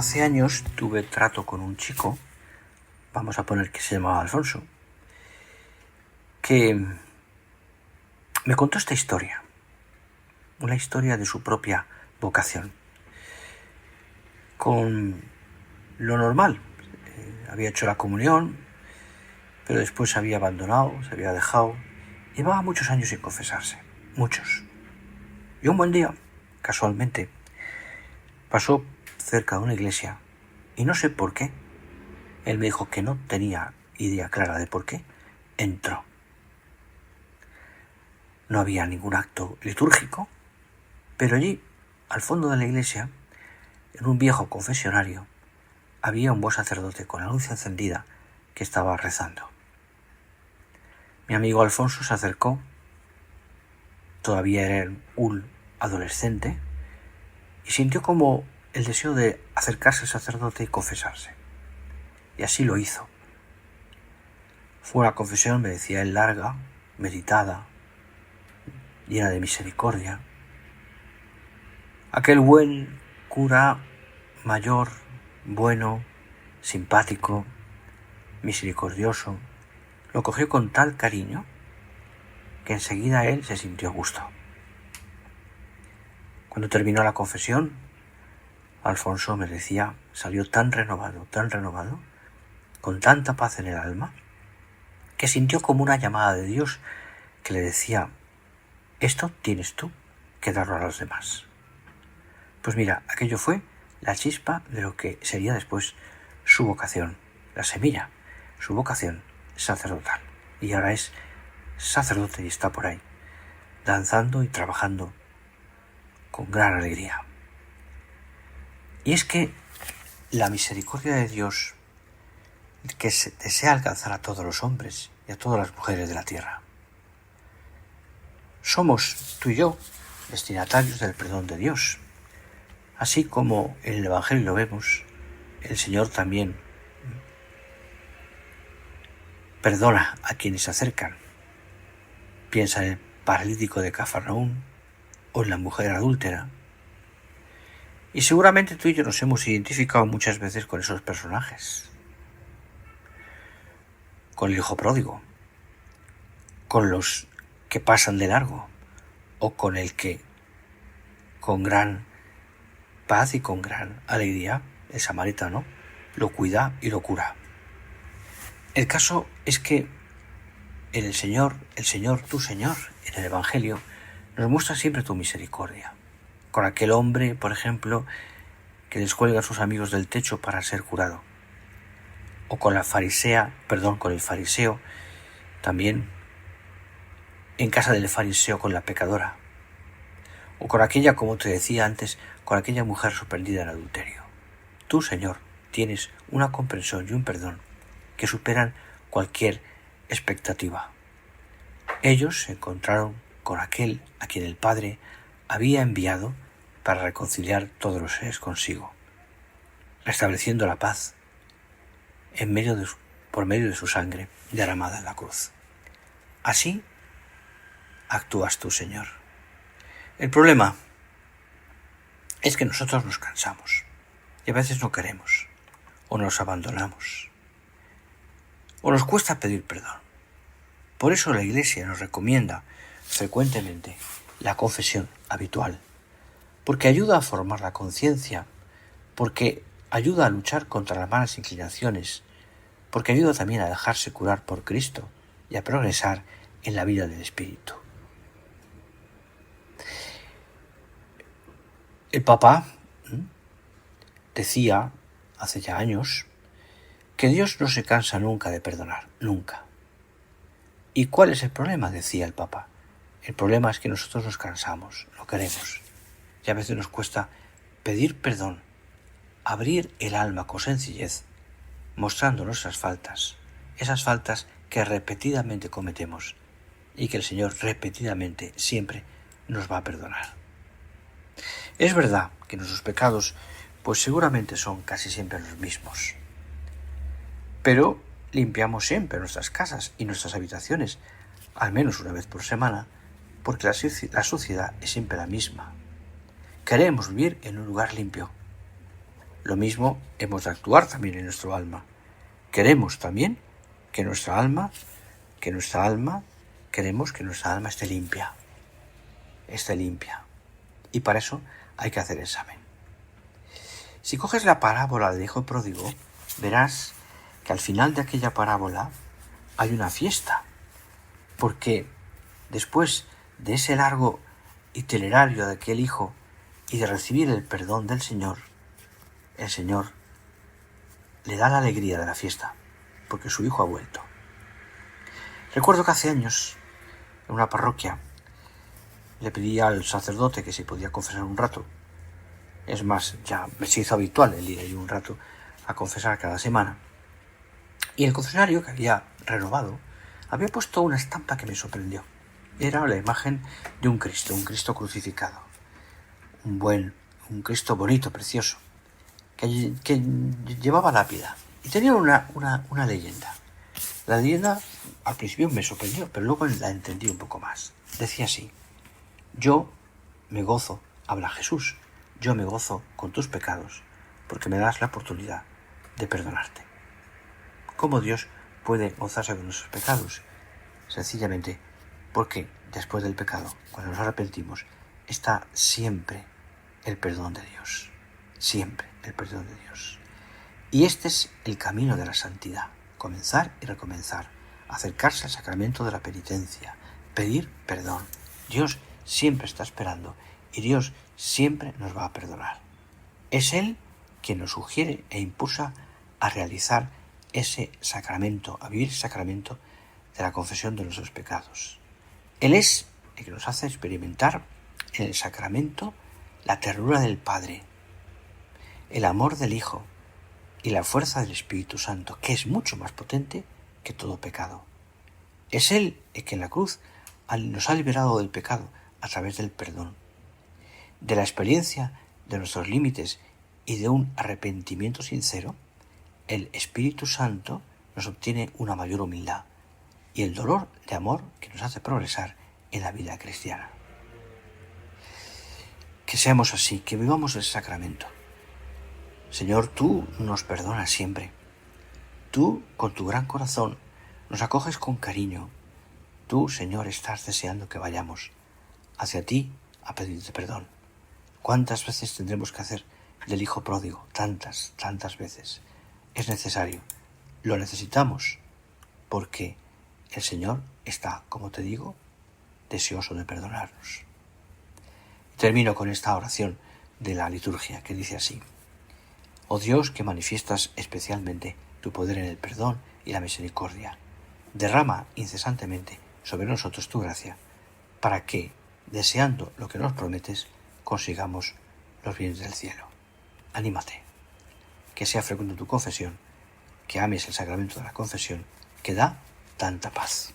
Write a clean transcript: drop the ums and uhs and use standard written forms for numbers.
Hace años tuve trato con un chico, vamos a poner que se llamaba Alfonso, que me contó esta historia, una historia de su propia vocación, con lo normal. Había hecho la comunión, pero después se había abandonado, se había dejado. Llevaba muchos años sin confesarse, muchos. Y un buen día, casualmente, pasó cerca de una iglesia y no sé por qué. Él me dijo que no tenía idea clara de por qué. Entró. No había ningún acto litúrgico, pero allí, al fondo de la iglesia, en un viejo confesionario, había un buen sacerdote con la luz encendida que estaba rezando. Mi amigo Alfonso se acercó, todavía era un adolescente, y sintió como el deseo de acercarse al sacerdote y confesarse. Y así lo hizo. Fue una confesión, me decía él, larga, meditada, llena de misericordia. Aquel buen cura, mayor, bueno, simpático, misericordioso, lo cogió con tal cariño que enseguida él se sintió a gusto. Cuando terminó la confesión, Alfonso me decía, salió tan renovado, con tanta paz en el alma, que sintió como una llamada de Dios que le decía, esto tienes tú que darlo a los demás. Pues mira, aquello fue la chispa de lo que sería después su vocación, la semilla, su vocación sacerdotal. Y ahora es sacerdote y está por ahí, danzando y trabajando con gran alegría. Y es que la misericordia de Dios que desea alcanzar a todos los hombres y a todas las mujeres de la tierra. Somos, tú y yo, destinatarios del perdón de Dios. Así como en el Evangelio lo vemos, el Señor también perdona a quienes se acercan. Piensa en el paralítico de Cafarnaún o en la mujer adúltera. Y seguramente tú y yo nos hemos identificado muchas veces con esos personajes. Con el hijo pródigo, con los que pasan de largo, o con el que, con gran paz y con gran alegría, el samaritano lo cuida y lo cura. El caso es que el Señor, tu Señor, en el Evangelio, nos muestra siempre tu misericordia. Con aquel hombre, por ejemplo, que descuelga a sus amigos del techo para ser curado. O con el fariseo, también en casa del fariseo con la pecadora. O con aquella, como te decía antes, con aquella mujer sorprendida en adulterio. Tú, Señor, tienes una comprensión y un perdón que superan cualquier expectativa. Ellos se encontraron con aquel a quien el Padre había enviado para reconciliar todos los seres consigo, restableciendo la paz por medio de su sangre derramada en la cruz. Así actúas tú, Señor. El problema es que nosotros nos cansamos y a veces no queremos, o nos abandonamos, o nos cuesta pedir perdón. Por eso la Iglesia nos recomienda frecuentemente la confesión habitual, porque ayuda a formar la conciencia, porque ayuda a luchar contra las malas inclinaciones, porque ayuda también a dejarse curar por Cristo y a progresar en la vida del Espíritu. El Papa decía hace ya años que Dios no se cansa nunca de perdonar, nunca. ¿Y cuál es el problema?, decía el Papa. El problema es que nosotros nos cansamos, no queremos, y a veces nos cuesta pedir perdón, abrir el alma con sencillez, mostrando nuestras faltas, esas faltas que repetidamente cometemos y que el Señor repetidamente siempre nos va a perdonar. Es verdad que nuestros pecados pues seguramente son casi siempre los mismos, pero limpiamos siempre nuestras casas y nuestras habitaciones, al menos una vez por semana, porque la suciedad es siempre la misma. Queremos vivir en un lugar limpio. lo mismo hemos de actuar también en nuestro alma. Queremos también que nuestra alma queremos que nuestra alma esté limpia. Y para eso hay que hacer examen. Si coges la parábola del hijo pródigo, verás que al final de aquella parábola hay una fiesta, porque después de ese largo itinerario de aquel hijo y de recibir el perdón del Señor, el Señor le da la alegría de la fiesta, porque su hijo ha vuelto. Recuerdo que hace años, en una parroquia, le pedí al sacerdote que si podía confesar un rato. Es más, ya me se hizo habitual el ir ahí un rato a confesar cada semana. Y el confesionario, que había renovado, había puesto una estampa que me sorprendió. Era la imagen de un Cristo crucificado. Un Cristo bonito, precioso, que llevaba lápida. Y tenía una leyenda. La leyenda al principio me sorprendió, pero luego la entendí un poco más. Decía así: yo me gozo, habla Jesús, yo me gozo con tus pecados, porque me das la oportunidad de perdonarte. ¿Cómo Dios puede gozarse con nuestros pecados? Sencillamente porque después del pecado, cuando nos arrepentimos, está siempre el perdón de Dios. Siempre el perdón de Dios. Y este es el camino de la santidad. Comenzar y recomenzar. Acercarse al sacramento de la penitencia. Pedir perdón. Dios siempre está esperando y Dios siempre nos va a perdonar. Es Él quien nos sugiere e impulsa a realizar ese sacramento, a vivir ese sacramento de la confesión de nuestros pecados. Él es el que nos hace experimentar en el sacramento la ternura del Padre, el amor del Hijo y la fuerza del Espíritu Santo, que es mucho más potente que todo pecado. Es Él el que en la cruz nos ha liberado del pecado a través del perdón, de la experiencia de nuestros límites y de un arrepentimiento sincero. El Espíritu Santo nos obtiene una mayor humildad y el dolor de amor que nos hace progresar en la vida cristiana. Que seamos así, que vivamos el sacramento. Señor, tú nos perdonas siempre. Tú, con tu gran corazón, nos acoges con cariño. Tú, Señor, estás deseando que vayamos hacia ti a pedirte perdón. ¿Cuántas veces tendremos que hacer del hijo pródigo? Tantas veces. Es necesario. Lo necesitamos porque el Señor está, como te digo, deseoso de perdonarnos. Termino con esta oración de la liturgia que dice así: oh Dios, que manifiestas especialmente tu poder en el perdón y la misericordia, derrama incesantemente sobre nosotros tu gracia, para que, deseando lo que nos prometes, consigamos los bienes del cielo. Anímate, que sea frecuente tu confesión, que ames el sacramento de la confesión, que da tanta paz.